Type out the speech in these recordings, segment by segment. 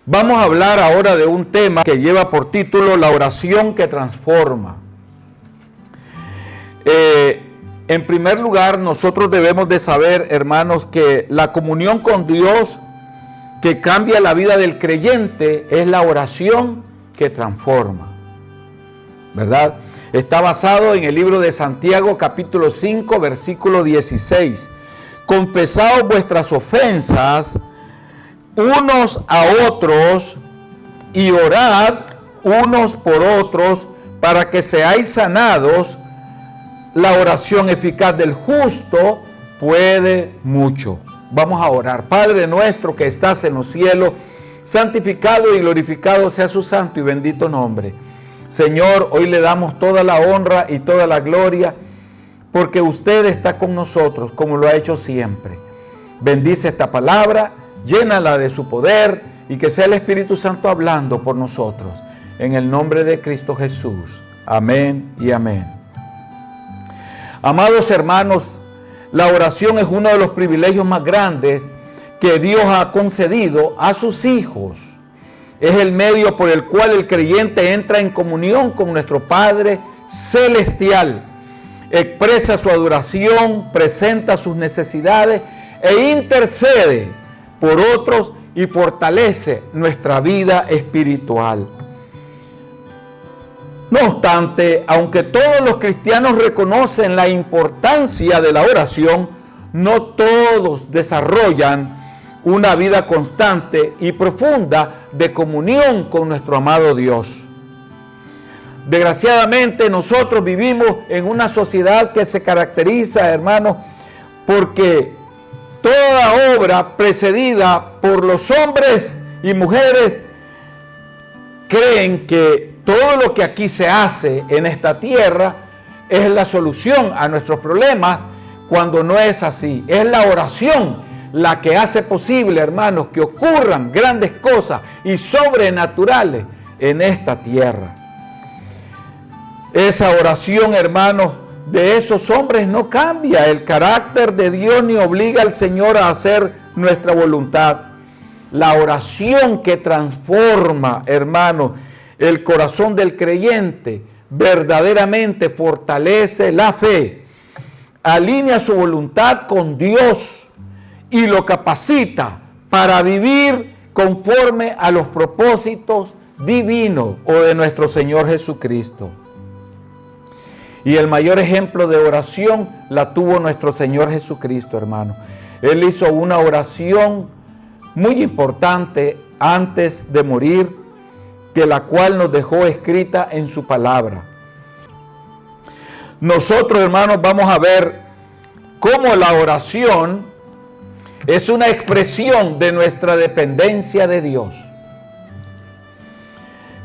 Vamos a hablar ahora de un tema que lleva por título la oración que transforma. En primer lugar, nosotros debemos de saber, hermanos, que la comunión con Dios que cambia la vida del creyente es la oración que transforma, ¿verdad? Está basado en el libro de Santiago, capítulo 5, versículo 16. Confesaos vuestras ofensas unos a otros y orad unos por otros para que seáis sanados. La oración eficaz del justo puede mucho. Vamos a orar. Padre nuestro que estás en los cielos, santificado y glorificado sea su santo y bendito nombre. Señor, hoy le damos toda la honra y toda la gloria porque usted está con nosotros como lo ha hecho siempre. Bendice esta palabra, llénala de su poder y que sea el Espíritu Santo hablando por nosotros. En el nombre de Cristo Jesús. Amén y amén. Amados hermanos, la oración es uno de los privilegios más grandes que Dios ha concedido a sus hijos. Es el medio por el cual el creyente entra en comunión con nuestro Padre Celestial, expresa su adoración, presenta sus necesidades e intercede por otros y fortalece nuestra vida espiritual. No obstante, aunque todos los cristianos reconocen la importancia de la oración, no todos desarrollan una vida constante y profunda de comunión con nuestro amado Dios. Desgraciadamente, nosotros vivimos en una sociedad que se caracteriza, hermanos, porque toda obra precedida por los hombres y mujeres creen que todo lo que aquí se hace en esta tierra es la solución a nuestros problemas, cuando no es así. Es la oración la que hace posible, hermanos, que ocurran grandes cosas y sobrenaturales en esta tierra. Esa oración, hermanos, de esos hombres no cambia el carácter de Dios ni obliga al Señor a hacer nuestra voluntad. La oración que transforma, hermanos, el corazón del creyente verdaderamente fortalece la fe, alinea su voluntad con Dios y lo capacita para vivir conforme a los propósitos divinos o de nuestro Señor Jesucristo. Y el mayor ejemplo de oración la tuvo nuestro Señor Jesucristo, hermano. Él hizo una oración muy importante antes de morir, que la cual nos dejó escrita en su palabra. Nosotros, hermanos, vamos a ver cómo la oración es una expresión de nuestra dependencia de Dios.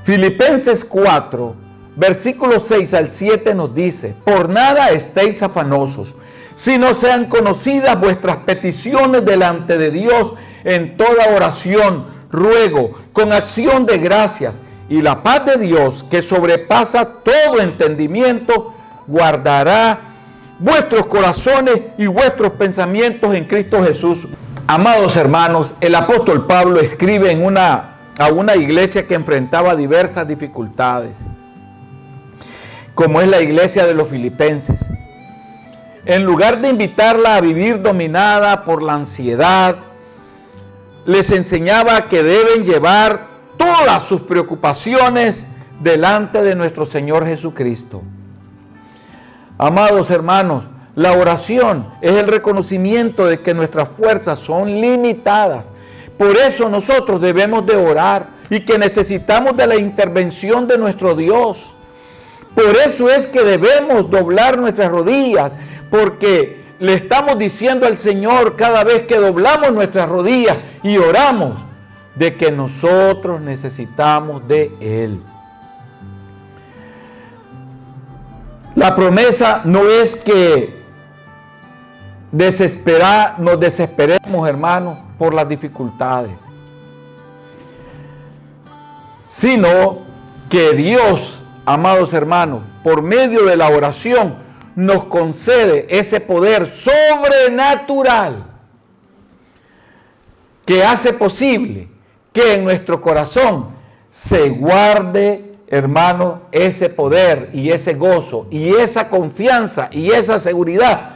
Filipenses 4, versículos 6 al 7 nos dice: por nada estéis afanosos, sino sean conocidas vuestras peticiones delante de Dios en toda oración, ruego, con acción de gracias, y la paz de Dios, que sobrepasa todo entendimiento, guardará vuestros corazones y vuestros pensamientos en Cristo Jesús. Amados hermanos, el apóstol Pablo escribe a una iglesia que enfrentaba diversas dificultades, como es la iglesia de los filipenses. En lugar de invitarla a vivir dominada por la ansiedad, les enseñaba que deben llevar todas sus preocupaciones delante de nuestro Señor Jesucristo. Amados hermanos, la oración es el reconocimiento de que nuestras fuerzas son limitadas. Por eso nosotros debemos de orar y que necesitamos de la intervención de nuestro Dios. Por eso es que debemos doblar nuestras rodillas, porque le estamos diciendo al Señor cada vez que doblamos nuestras rodillas y oramos de que nosotros necesitamos de Él. La promesa no es que nos desesperemos, hermanos, por las dificultades, sino que Dios, amados hermanos, por medio de la oración, nos concede ese poder sobrenatural que hace posible que en nuestro corazón se guarde, hermano, ese poder y ese gozo y esa confianza y esa seguridad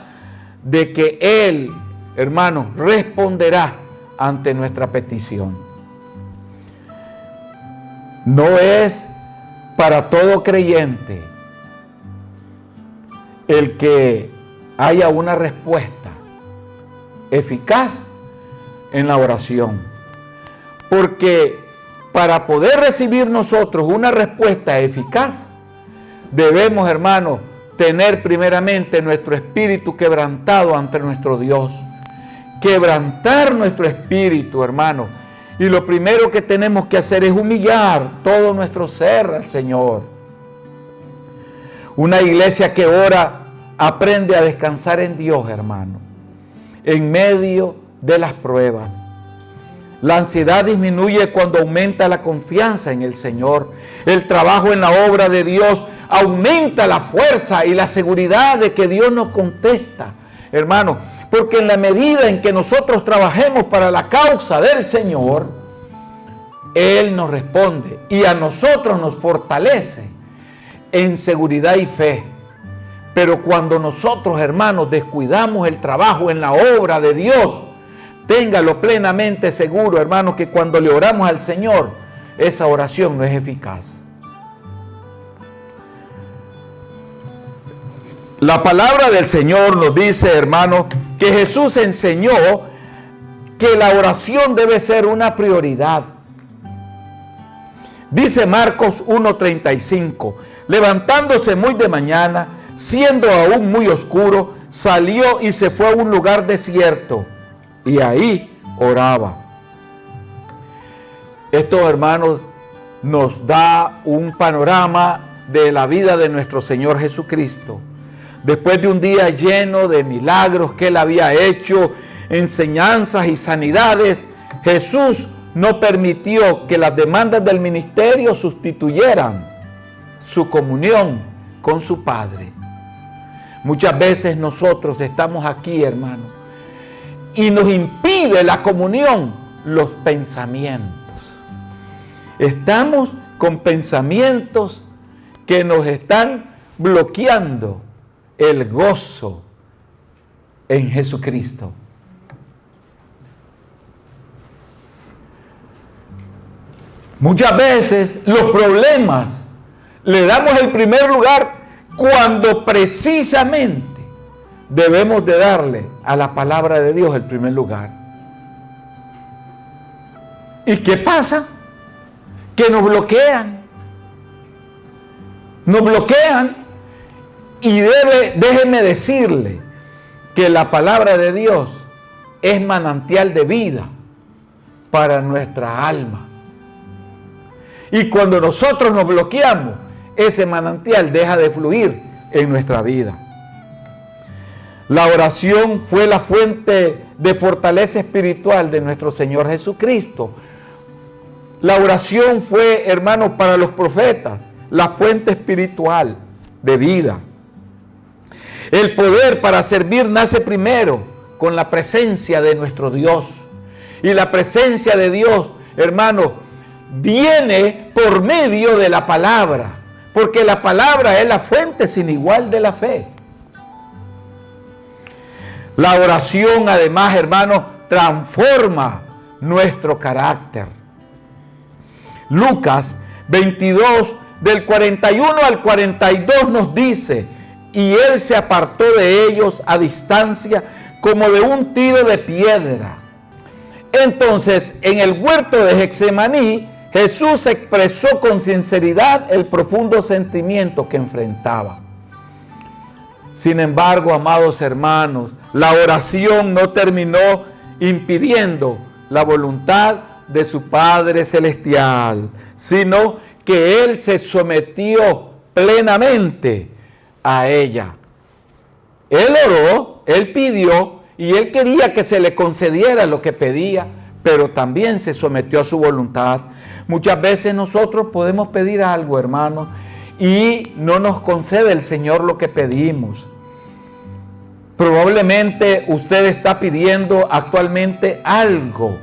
de que Él, hermano, responderá ante nuestra petición. No es para todo creyente el que haya una respuesta eficaz en la oración. Porque para poder recibir nosotros una respuesta eficaz, debemos, hermanos, tener primeramente nuestro espíritu quebrantado ante nuestro Dios. Quebrantar nuestro espíritu, hermano. Y lo primero que tenemos que hacer es humillar todo nuestro ser al Señor. Una iglesia que ora aprende a descansar en Dios, hermano, en medio de las pruebas. La ansiedad disminuye cuando aumenta la confianza en el Señor. El trabajo en la obra de Dios aumenta la fuerza y la seguridad de que Dios nos contesta, hermano. Porque en la medida en que nosotros trabajemos para la causa del Señor, Él nos responde y a nosotros nos fortalece en seguridad y fe. Pero cuando nosotros, hermanos, descuidamos el trabajo en la obra de Dios, téngalo plenamente seguro, hermanos, que cuando le oramos al Señor, esa oración no es eficaz. La palabra del Señor nos dice, hermanos, que Jesús enseñó que la oración debe ser una prioridad. Dice Marcos 1:35, levantándose muy de mañana, siendo aún muy oscuro, salió y se fue a un lugar desierto y ahí oraba. Esto, hermanos, nos da un panorama de la vida de nuestro Señor Jesucristo. Después de un día lleno de milagros que Él había hecho, enseñanzas y sanidades, Jesús no permitió que las demandas del ministerio sustituyeran su comunión con su Padre. Muchas veces nosotros estamos aquí, hermano, y nos impide la comunión los pensamientos. Estamos con pensamientos que nos están bloqueando el gozo en Jesucristo. Muchas veces los problemas le damos el primer lugar cuando precisamente debemos de darle a la palabra de Dios el primer lugar. ¿Y qué pasa? Que nos bloquean. Nos bloquean. Y déjeme decirle que la palabra de Dios es manantial de vida para nuestra alma. Y cuando nosotros nos bloqueamos, ese manantial deja de fluir en nuestra vida. La oración fue la fuente de fortaleza espiritual de nuestro Señor Jesucristo. La oración fue, hermanos, para los profetas, la fuente espiritual de vida. El poder para servir nace primero con la presencia de nuestro Dios. Y la presencia de Dios, hermano, viene por medio de la palabra. Porque la palabra es la fuente sin igual de la fe. La oración, además, hermano, transforma nuestro carácter. Lucas 22, del 41 al 42 nos dice: y él se apartó de ellos a distancia como de un tiro de piedra. Entonces, en el huerto de Getsemaní, Jesús expresó con sinceridad el profundo sentimiento que enfrentaba. Sin embargo, amados hermanos, la oración no terminó impidiendo la voluntad de su Padre Celestial, sino que Él se sometió plenamente a ella. Él oró, Él pidió y Él quería que se le concediera lo que pedía, pero también se sometió a su voluntad. Muchas veces nosotros podemos pedir algo, hermano, y no nos concede el Señor lo que pedimos. Probablemente usted está pidiendo actualmente algo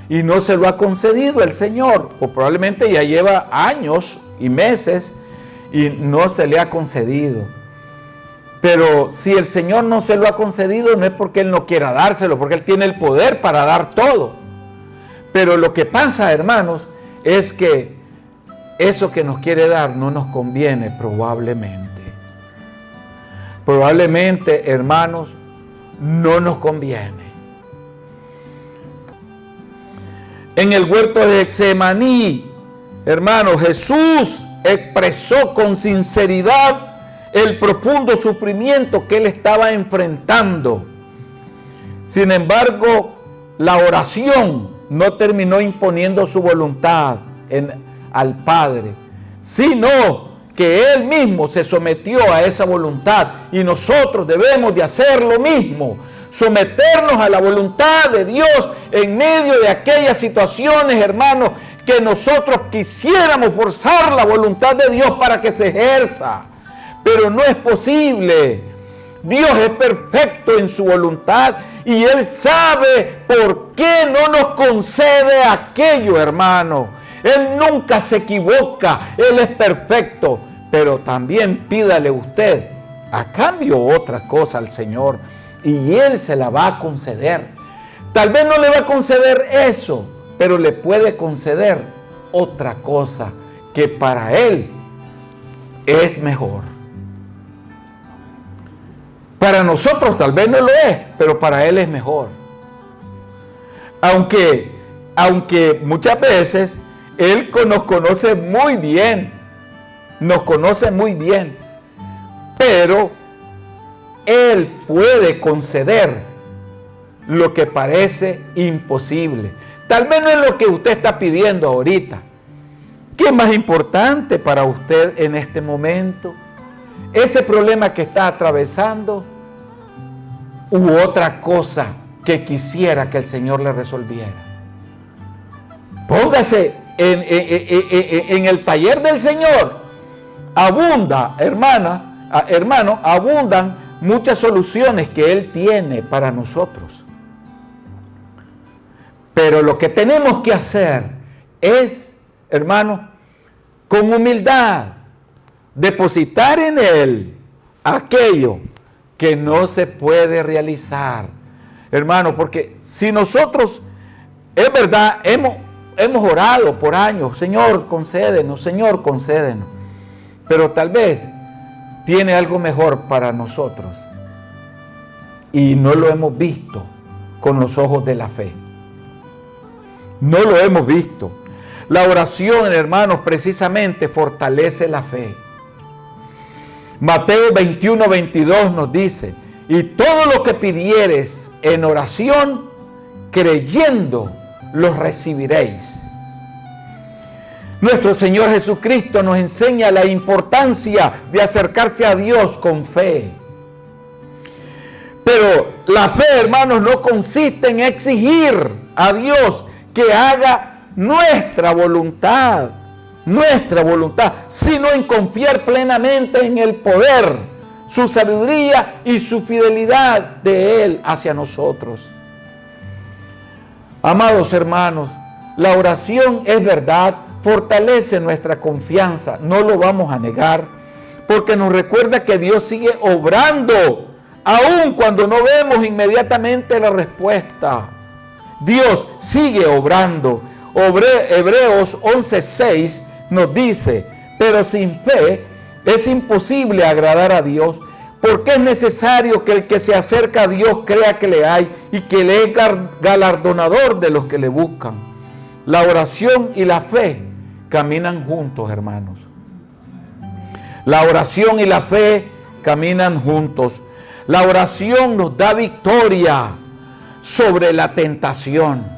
y no se lo ha concedido el Señor, o probablemente ya lleva años y meses y no se le ha concedido. Pero si el Señor no se lo ha concedido, no es porque Él no quiera dárselo, porque Él tiene el poder para dar todo. Pero lo que pasa, hermanos, es que eso que nos quiere dar no nos conviene probablemente. Probablemente, hermanos, no nos conviene. En el huerto de Getsemaní, hermanos, Jesús expresó con sinceridad el profundo sufrimiento que Él estaba enfrentando. Sin embargo, la oración no terminó imponiendo su voluntad al Padre, sino que Él mismo se sometió a esa voluntad, y nosotros debemos de hacer lo mismo, someternos a la voluntad de Dios en medio de aquellas situaciones, hermanos, que nosotros quisiéramos forzar la voluntad de Dios para que se ejerza, pero no es posible. Dios es perfecto en su voluntad y Él sabe por qué no nos concede aquello, hermano. Él nunca se equivoca, Él es perfecto, pero también pídale usted a cambio otra cosa al Señor y Él se la va a conceder. Tal vez no le va a conceder eso, pero le puede conceder otra cosa que para Él es mejor. Para nosotros tal vez no lo es, pero para Él es mejor. Aunque muchas veces Él nos conoce muy bien, pero Él puede conceder lo que parece imposible. Tal vez no es lo que usted está pidiendo ahorita. ¿Qué es más importante para usted en este momento? ¿Ese problema que está atravesando u otra cosa que quisiera que el Señor le resolviera? Póngase en el taller del Señor. Abunda, hermano, abundan muchas soluciones que Él tiene para nosotros. Pero lo que tenemos que hacer es, hermano, con humildad, depositar en Él aquello que no se puede realizar. Hermano, porque si nosotros, es verdad, hemos orado por años, Señor, concédenos, pero tal vez tiene algo mejor para nosotros y no lo hemos visto con los ojos de la fe. No lo hemos visto. La oración, hermanos, precisamente fortalece la fe. Mateo 21:22 nos dice: y todo lo que pidiereis en oración, creyendo, lo recibiréis. Nuestro Señor Jesucristo nos enseña la importancia de acercarse a Dios con fe. Pero la fe, hermanos, no consiste en exigir a Dios que haga nuestra voluntad, sino en confiar plenamente en el poder, su sabiduría y su fidelidad de Él hacia nosotros. Amados hermanos, la oración es verdad, fortalece nuestra confianza, no lo vamos a negar, porque nos recuerda que Dios sigue obrando, aun cuando no vemos inmediatamente la respuesta. Dios sigue obrando. Hebreos 11:6 nos dice: pero sin fe es imposible agradar a Dios, porque es necesario que el que se acerca a Dios crea que le hay y que le es galardonador de los que le buscan. La oración y la fe caminan juntos, hermanos. La oración y la fe caminan juntos. La oración nos da victoria sobre la tentación.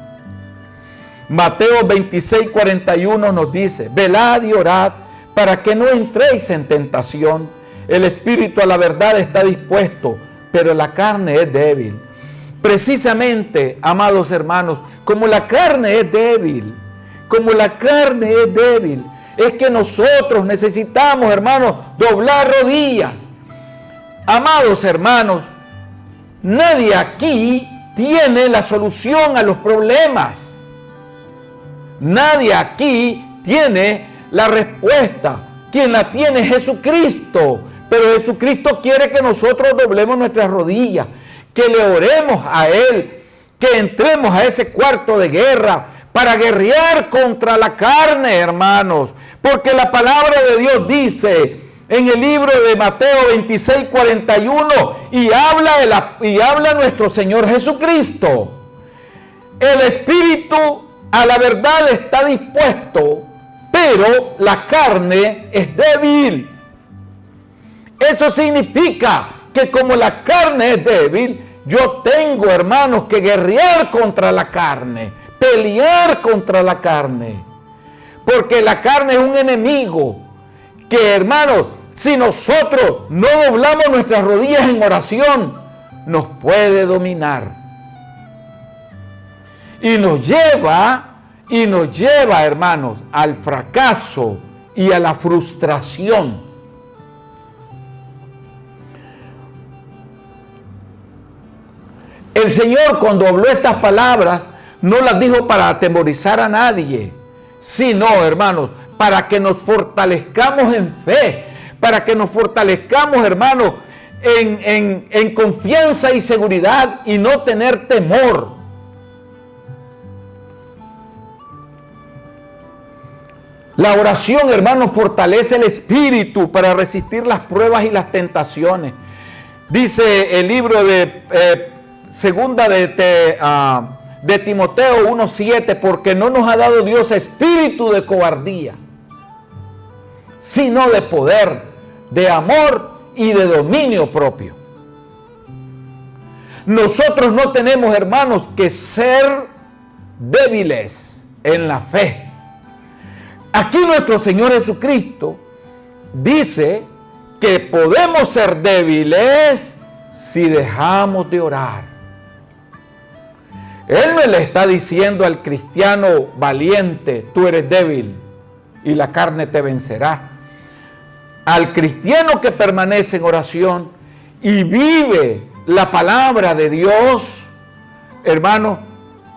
Mateo 26:41 nos dice: velad y orad para que no entréis en tentación. El espíritu a la verdad está dispuesto, pero la carne es débil. Precisamente, amados hermanos, como la carne es débil, es que nosotros necesitamos, hermanos, doblar rodillas. Amados hermanos, nadie aquí tiene la solución a los problemas. Nadie aquí tiene la respuesta. Quien la tiene es Jesucristo. Pero Jesucristo quiere que nosotros doblemos nuestras rodillas, que le oremos a Él, que entremos a ese cuarto de guerra para guerrear contra la carne, hermanos. Porque la palabra de Dios dice en el libro de Mateo 26:41, y habla nuestro Señor Jesucristo: el espíritu a la verdad está dispuesto, pero la carne es débil. Eso significa que como la carne es débil, yo tengo, hermanos, que guerrear contra la carne, pelear contra la carne. Porque la carne es un enemigo que, hermanos, si nosotros no doblamos nuestras rodillas en oración, nos puede dominar. Y nos lleva, hermanos, al fracaso y a la frustración. El Señor, cuando habló estas palabras, no las dijo para atemorizar a nadie, sino, hermanos, para que nos fortalezcamos en fe, para que nos fortalezcamos, hermanos, en confianza y seguridad y no tener temor. La oración, hermanos, fortalece el espíritu para resistir las pruebas y las tentaciones. Dice el libro de segunda de Timoteo 1:7, porque no nos ha dado Dios espíritu de cobardía, sino de poder, de amor y de dominio propio. Nosotros no tenemos, hermanos, que ser débiles en la fe. Aquí nuestro Señor Jesucristo dice que podemos ser débiles si dejamos de orar. Él no le está diciendo al cristiano valiente: tú eres débil y la carne te vencerá. Al cristiano que permanece en oración y vive la palabra de Dios, hermano,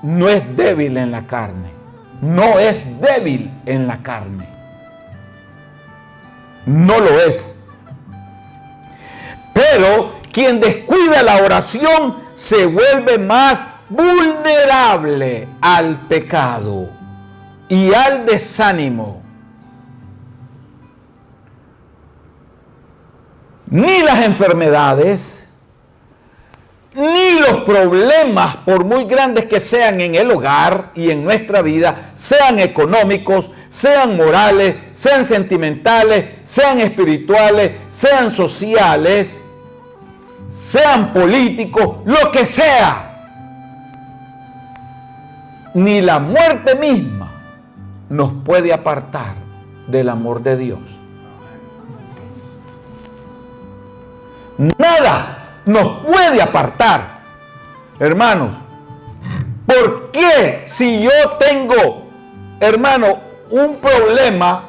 no es débil en la carne. No es débil en la carne. No lo es. Pero quien descuida la oración se vuelve más vulnerable al pecado y al desánimo. Ni las enfermedades, ni los problemas, por muy grandes que sean en el hogar y en nuestra vida, sean económicos, sean morales, sean sentimentales, sean espirituales, sean sociales, sean políticos, lo que sea, ni la muerte misma nos puede apartar del amor de Dios. Nada nos puede apartar, hermanos. ¿Por qué si yo tengo, hermano, un problema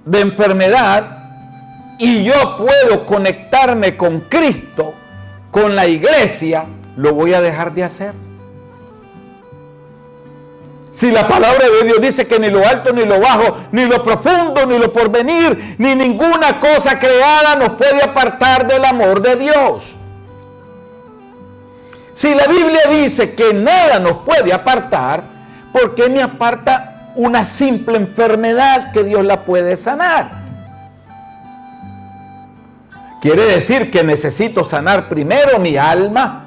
de enfermedad y yo puedo conectarme con Cristo, con la iglesia, lo voy a dejar de hacer? Si la palabra de Dios dice que ni lo alto, ni lo bajo, ni lo profundo, ni lo porvenir, ni ninguna cosa creada nos puede apartar del amor de Dios. Si la Biblia dice que nada nos puede apartar, ¿por qué me aparta una simple enfermedad que Dios la puede sanar? Quiere decir que necesito sanar primero mi alma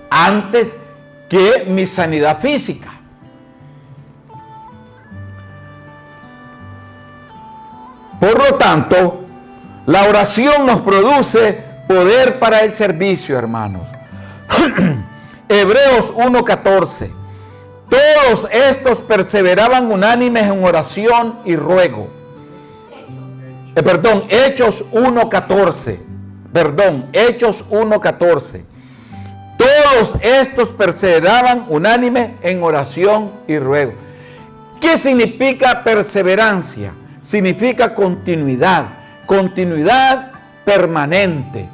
antes que mi sanidad física. Por lo tanto, la oración nos produce poder para el servicio, hermanos. Hebreos 1:14. Todos estos perseveraban unánimes en oración y ruego. Hechos 1:14. Hechos 1:14. Todos estos perseveraban unánimes en oración y ruego. ¿Qué significa perseverancia? Significa continuidad, continuidad permanente,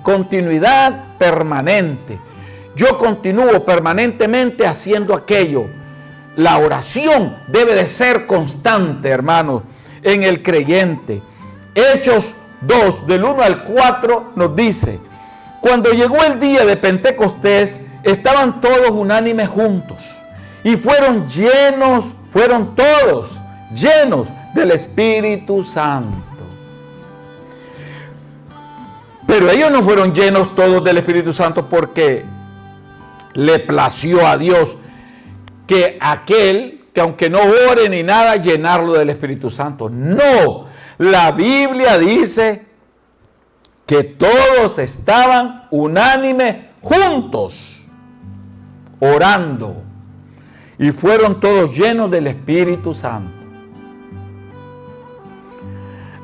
Yo continúo permanentemente haciendo aquello La oración debe de ser constante, hermanos, en el creyente. Hechos 2, del 1 al 4, nos dice: cuando llegó el día de Pentecostés, estaban todos unánimes juntos y fueron todos llenos del Espíritu Santo. Pero ellos no fueron llenos todos del Espíritu Santo porque le plació a Dios que aquel, que aunque no ore ni nada, llenarlo del Espíritu Santo. No, la Biblia dice que todos estaban unánimes juntos, orando, y fueron todos llenos del Espíritu Santo.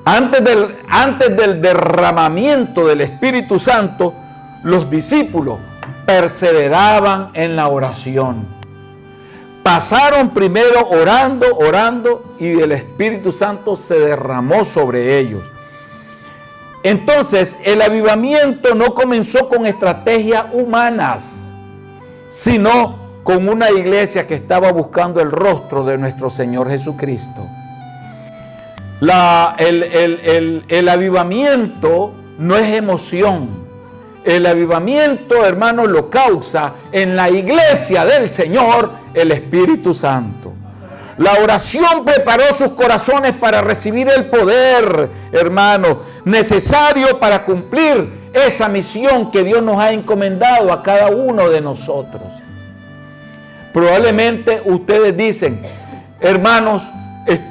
Antes del derramamiento del Espíritu Santo, los discípulos perseveraban en la oración. Pasaron primero orando, y el Espíritu Santo se derramó sobre ellos. Entonces, el avivamiento no comenzó con estrategias humanas, sino con una iglesia que estaba buscando el rostro de nuestro Señor Jesucristo. El avivamiento no es emoción. El avivamiento, hermanos, lo causa en la iglesia del Señor el Espíritu Santo. La oración preparó sus corazones para recibir el poder, hermanos, necesario para cumplir esa misión que Dios nos ha encomendado a cada uno de nosotros. Probablemente ustedes dicen: hermanos,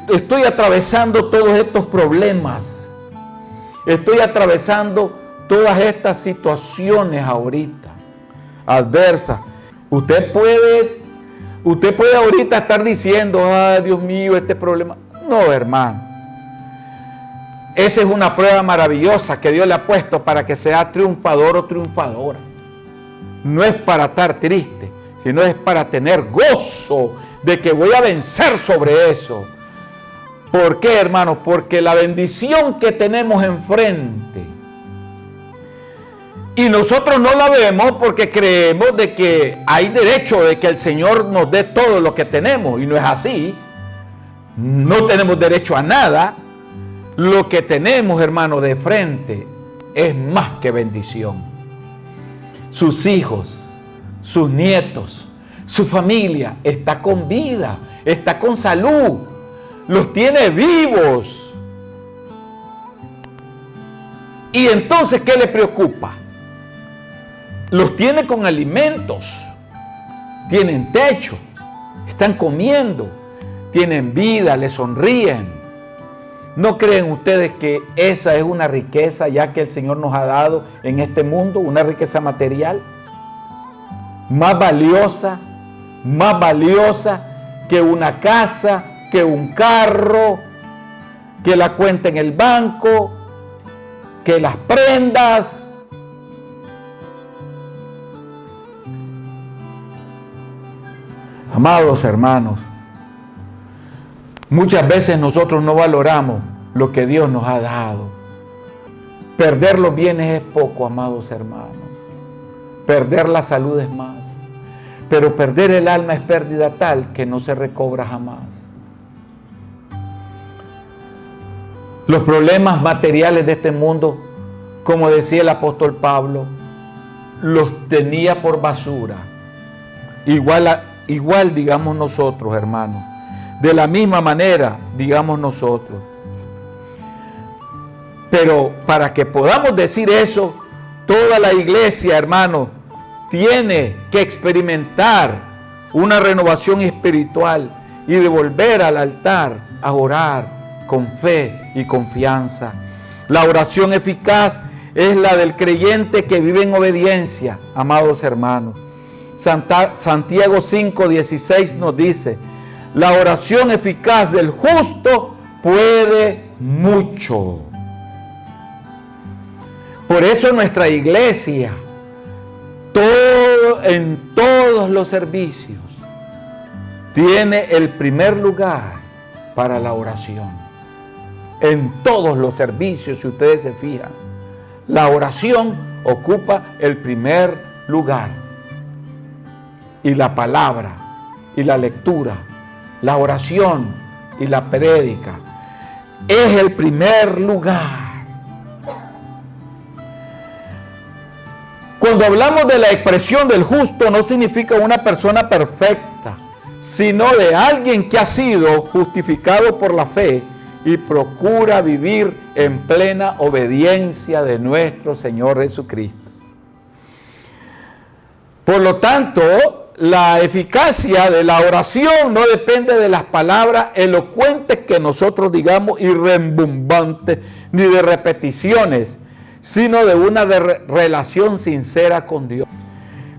estoy atravesando todos estos problemas, estoy atravesando todas estas situaciones ahorita adversas. Usted puede ahorita estar diciendo: ay, Dios mío, este problema. No, hermano. Esa es una prueba maravillosa que Dios le ha puesto para que sea triunfador o triunfadora. No es para estar triste, sino es para tener gozo de que voy a vencer sobre eso. ¿Por qué, hermano? Porque la bendición que tenemos enfrente, y nosotros no la vemos porque creemos de que hay derecho de que el Señor nos dé todo lo que tenemos, y no es así. No tenemos derecho a nada. Lo que tenemos, hermano, de frente es más que bendición. Sus hijos, sus nietos, su familia está con vida, está con salud, los tiene vivos. Y entonces, ¿qué le preocupa? Los tiene con alimentos, tienen techo, están comiendo, tienen vida, le sonríen. ¿No creen ustedes que esa es una riqueza ya que el Señor nos ha dado en este mundo? Una riqueza material más valiosa que una casa, que un carro, que la cuenta en el banco, que las prendas. Amados hermanos, muchas veces nosotros no valoramos lo que Dios nos ha dado. Perder los bienes es poco, amados hermanos. Perder la salud es más. Pero perder el alma es pérdida tal que no se recobra jamás. Los problemas materiales de este mundo, como decía el apóstol Pablo, los tenía por basura. Igual digamos nosotros, hermanos. De la misma manera, digamos nosotros. Pero para que podamos decir eso, toda la iglesia, hermanos, tiene que experimentar una renovación espiritual y de volver al altar a orar con fe y confianza. La oración eficaz es la del creyente que vive en obediencia, amados hermanos. Santiago 5:16 nos dice: la oración eficaz del justo puede mucho. Por eso nuestra iglesia, en todos los servicios, tiene el primer lugar para la oración. En todos los servicios, si ustedes se fijan, la oración ocupa el primer lugar. Y la palabra y la lectura la oración y la prédica es el primer lugar. Cuando hablamos de la expresión del justo, no significa una persona perfecta, sino de alguien que ha sido justificado por la fe y procura vivir en plena obediencia de nuestro Señor Jesucristo. Por lo tanto, la eficacia de la oración no depende de las palabras elocuentes que nosotros digamos y rembombantes, ni de repeticiones, sino de una relación sincera con Dios.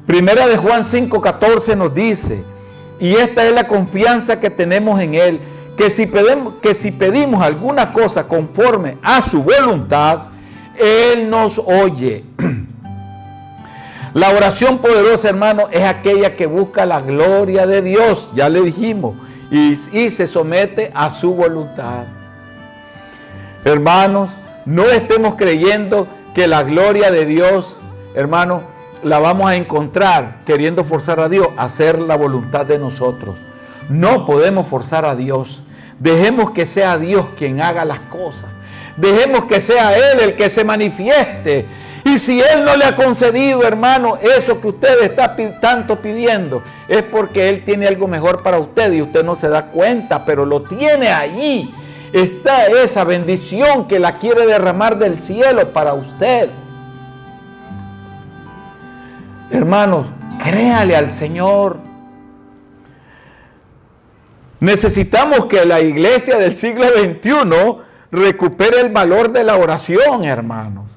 Primera de Juan 5:14 nos dice, y esta es la confianza que tenemos en Él, que si pedimos alguna cosa conforme a su voluntad, Él nos oye. La oración poderosa, hermano, es aquella que busca la gloria de Dios, ya le dijimos, y se somete a su voluntad. Hermanos, no estemos creyendo que la gloria de Dios, hermano, la vamos a encontrar queriendo forzar a Dios a hacer la voluntad de nosotros. No podemos forzar a Dios. Dejemos que sea Dios quien haga las cosas. Dejemos que sea Él el que se manifieste. Y si Él no le ha concedido, hermano, eso que usted está tanto pidiendo, es porque Él tiene algo mejor para usted y usted no se da cuenta, pero lo tiene allí. Está esa bendición que la quiere derramar del cielo para usted. Hermanos, créale al Señor. Necesitamos que la iglesia del siglo XXI recupere el valor de la oración, hermanos.